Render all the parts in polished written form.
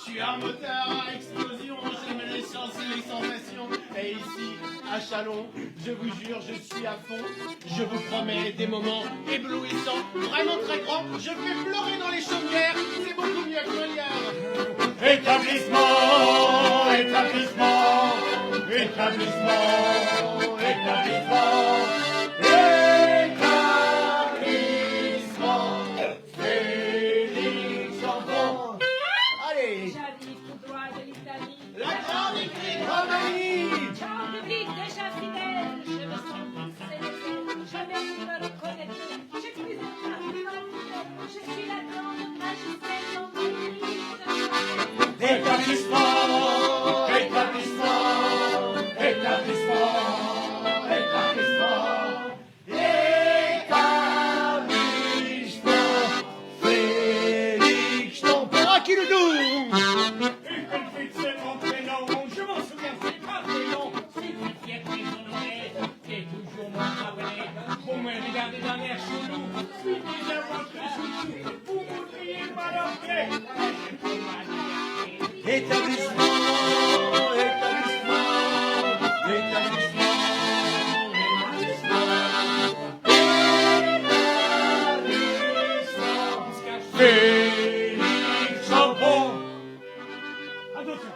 Je suis un moteur à explosion, j'aime les chances et les sensations. Et ici, à Chalon, je vous jure, je suis à fond. Je vous promets des moments éblouissants, vraiment très grands. Je fais pleurer dans les chaumières, c'est beaucoup mieux que Molière. Établissement, établissement, établissement, établissement. Félix Tampon. Allez. J'arrive tout droit de l'Italie. La grande écrite Romalie. Chant public déjà fidèle. Je me sens fixée. Jamais vous me reconnaîtrez. Je suis une femme identitaire. Je suis la grande magicienne en ville. Établissement, établissement, établissement, établissement. Félix Tampon. Ah, qui le double. C'est mon prénom, je m'en souviens, c'est pas prénom. C'est une fierté honorée, c'est toujours mon favori. Vous me regardez d'un air chelou, suis déjà votre chouchou. Vous voudriez m'adopter, j'ai pour ma liberté. Établissement, établissement, établissement, établissement. Félix Tampon. Attention.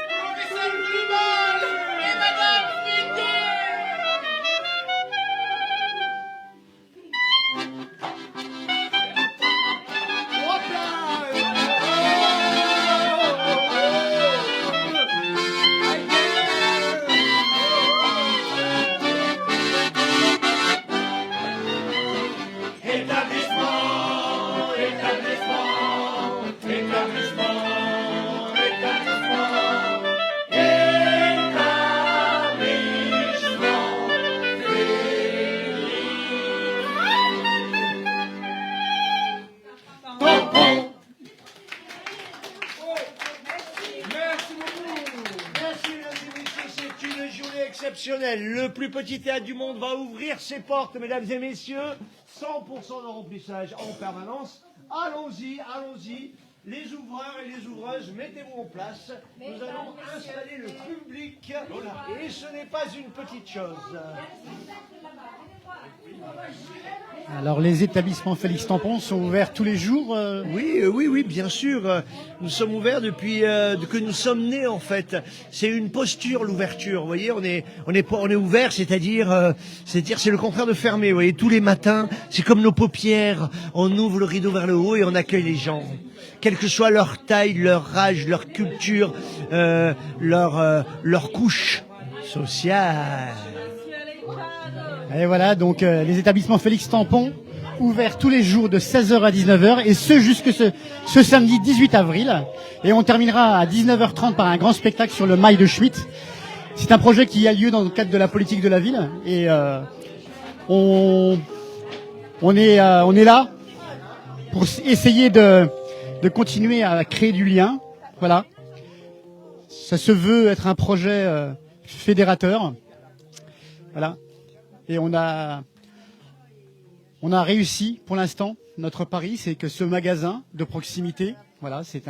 Professeur Duval et Madame Figuier. Établissement, établissement, établissement, établissement, Tampon. Merci beaucoup. Merci mesdames et messieurs, c'est une journée exceptionnelle. Le plus petit théâtre du monde va ouvrir ses portes, mesdames et messieurs. 100% de remplissage en permanence. Allons-y, allons-y. Les ouvreurs et les ouvreuses, mettez-vous en place. Nous allons installer le public. Et ce n'est pas une petite chose. Alors les établissements Félix Tampon sont ouverts tous les jours Oui, bien sûr. Nous sommes ouverts depuis que nous sommes nés en fait. C'est une posture l'ouverture. Vous voyez, on est ouvert, c'est-à-dire c'est le contraire de fermé. Vous voyez, tous les matins, c'est comme nos paupières. On ouvre le rideau vers le haut et on accueille les gens, quelle que soit leur taille, leur âge, leur culture, leur couche sociale. Et voilà, donc les établissements Félix Tampon ouverts tous les jours de 16h à 19h et ce jusque ce samedi 18 avril. Et on terminera à 19h30 par un grand spectacle sur le mail de Schmitt. C'est un projet qui a lieu dans le cadre de la politique de la ville et on est là pour essayer de continuer à créer du lien. Voilà. Ça se veut être un projet fédérateur. Voilà. Et on a réussi pour l'instant. Notre pari, c'est que ce magasin de proximité, voilà, c'est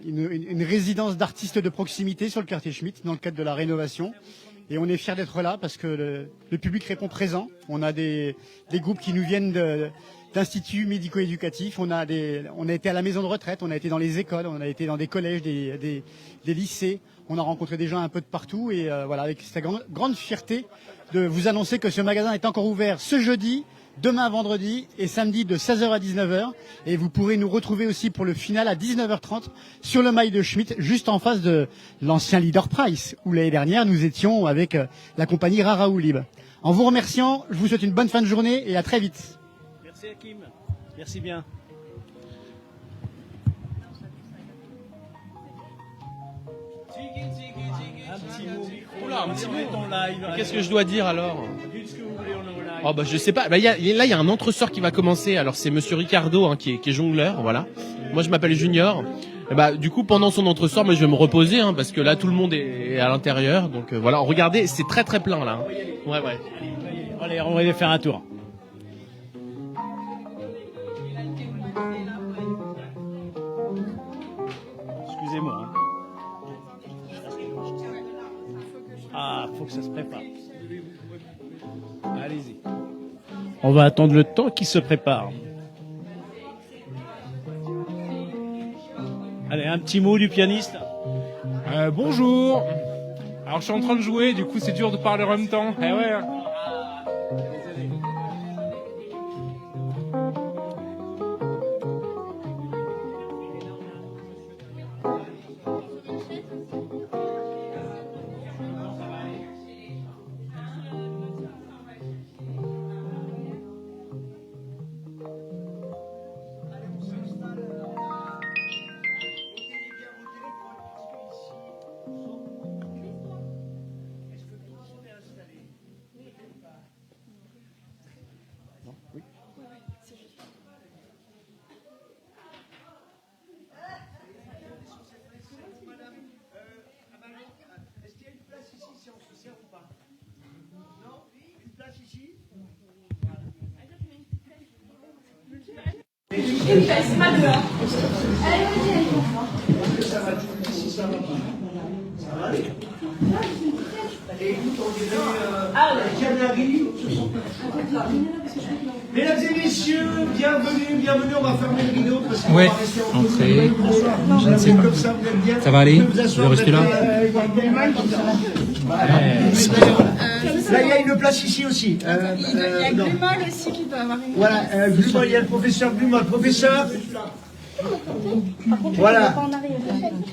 une résidence d'artistes de proximité sur le quartier Schmitt dans le cadre de la rénovation. Et on est fiers d'être là parce que le public répond présent. On a des groupes qui nous viennent d'instituts médico-éducatifs. On a été à la maison de retraite, on a été dans les écoles, on a été dans des collèges, des lycées. On a rencontré des gens un peu de partout et voilà, avec cette grande fierté de vous annoncer que ce magasin est encore ouvert ce jeudi, demain vendredi et samedi de 16h à 19h. Et vous pourrez nous retrouver aussi pour le final à 19h30 sur le mail de Schmitt, juste en face de l'ancien Leader Price, où l'année dernière nous étions avec la compagnie Raraoulib. En vous remerciant, je vous souhaite une bonne fin de journée et à très vite. Merci Hakim, merci bien. Un petit mot. Oula, un petit mot. En live. Qu'est-ce que je dois dire alors? Dites ce que vous voulez, on est en live. Oh bah je sais pas. Bah, là il y a un entressort qui va commencer. Alors c'est Monsieur Ricardo hein, qui est jongleur, voilà. Moi je m'appelle Junior. Et bah du coup pendant son entressort, moi je vais me reposer hein, parce que là tout le monde est à l'intérieur. Donc voilà, regardez, c'est très très plein là. Hein. Ouais. Allez, on va aller faire un tour. faut que ça se prépare. Allez-y. On va attendre le temps qu'il se prépare. Allez, un petit mot du pianiste. Bonjour. Alors je suis en train de jouer, du coup c'est dur de parler en même temps. Eh ouais. Mesdames et messieurs, bienvenue, on va fermer le rideau parce qu'on Ouais, va rester en entrez. Bonsoir. Je ne sais pas. Comme ça, vous êtes bien. Ça va aller? Vous pouvez asseoir, Vous restez là? Là, il y a une place ici aussi. Il y a Glumol aussi qui peut avoir une Voilà, Glumol, il y a le professeur Glumol. Professeur, voilà.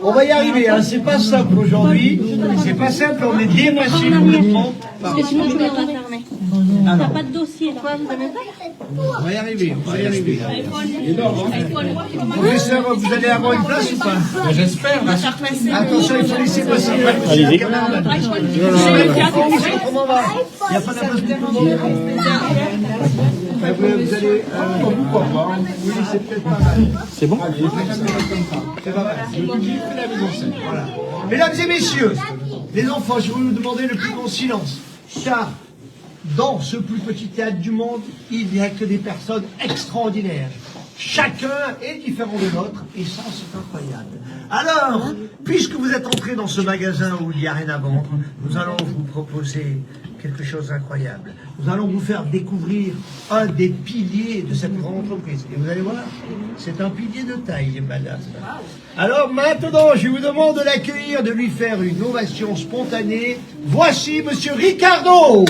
On va y arriver, hein. C'est pas simple aujourd'hui. C'est pas simple, on est dépassé complètement. Parce que sinon, je vais la fermer. Ah, T'as non. pas de dossier là. On va y arriver, on va y arriver. Professeur, vous allez avoir une place ou pas? J'espère. Attention, il faut laisser passer. Allez-y. Comment on va? Il n'y a pas de place pour tout le monde. Vous allez. Pourquoi pas? Oui, c'est peut-être pas mal. C'est bon? C'est pas mal. Voilà. Mesdames et messieurs, les enfants, je vais vous demander le plus grand silence. Car dans ce plus petit théâtre du monde, il n'y a que des personnes extraordinaires. Chacun est différent de l'autre, et ça, c'est incroyable. Alors, puisque vous êtes entrés dans ce magasin où il n'y a rien à vendre, nous allons vous proposer quelque chose d'incroyable. Nous allons vous faire découvrir un des piliers de cette grande entreprise. Et vous allez voir, c'est un pilier de taille, madame. Alors maintenant, je vous demande de l'accueillir, de lui faire une ovation spontanée. Voici Monsieur Ricardo.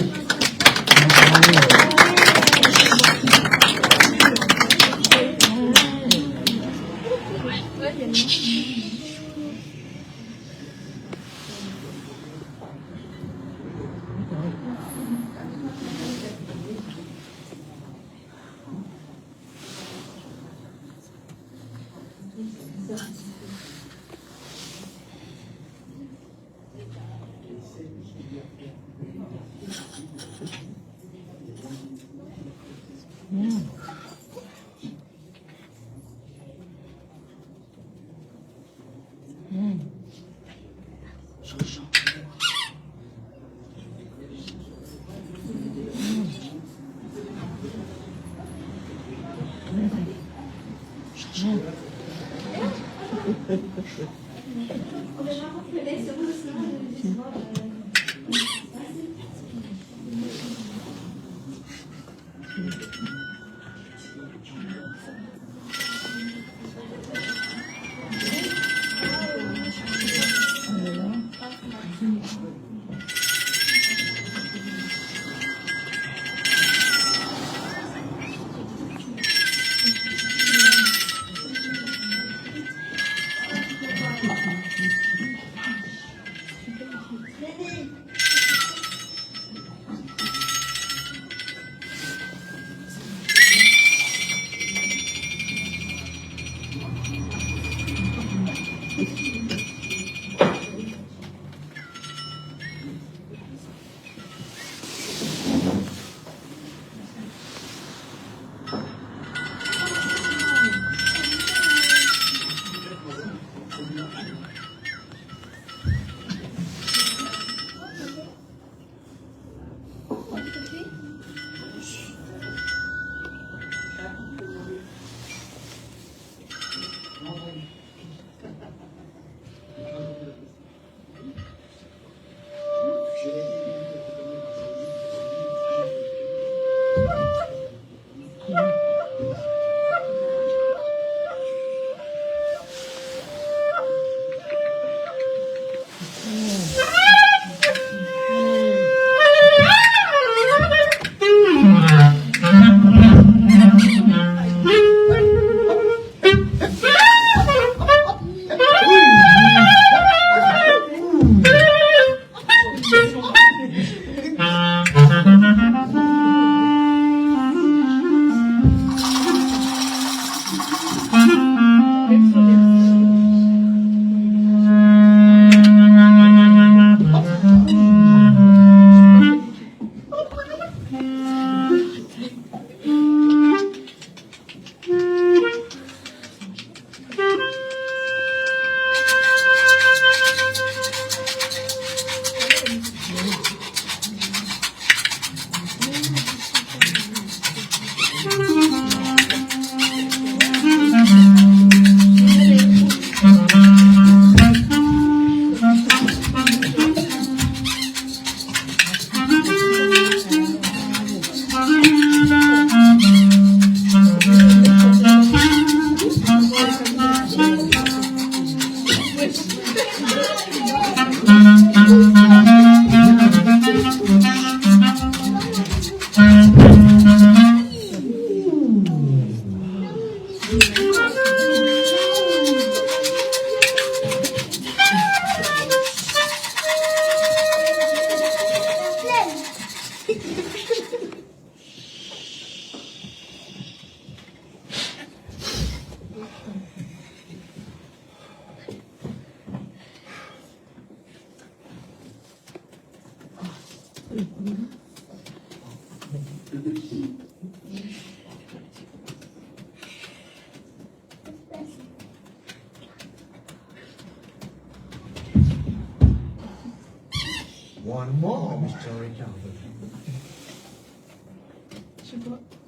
One more, Mr. Ricardo. Je sais pas.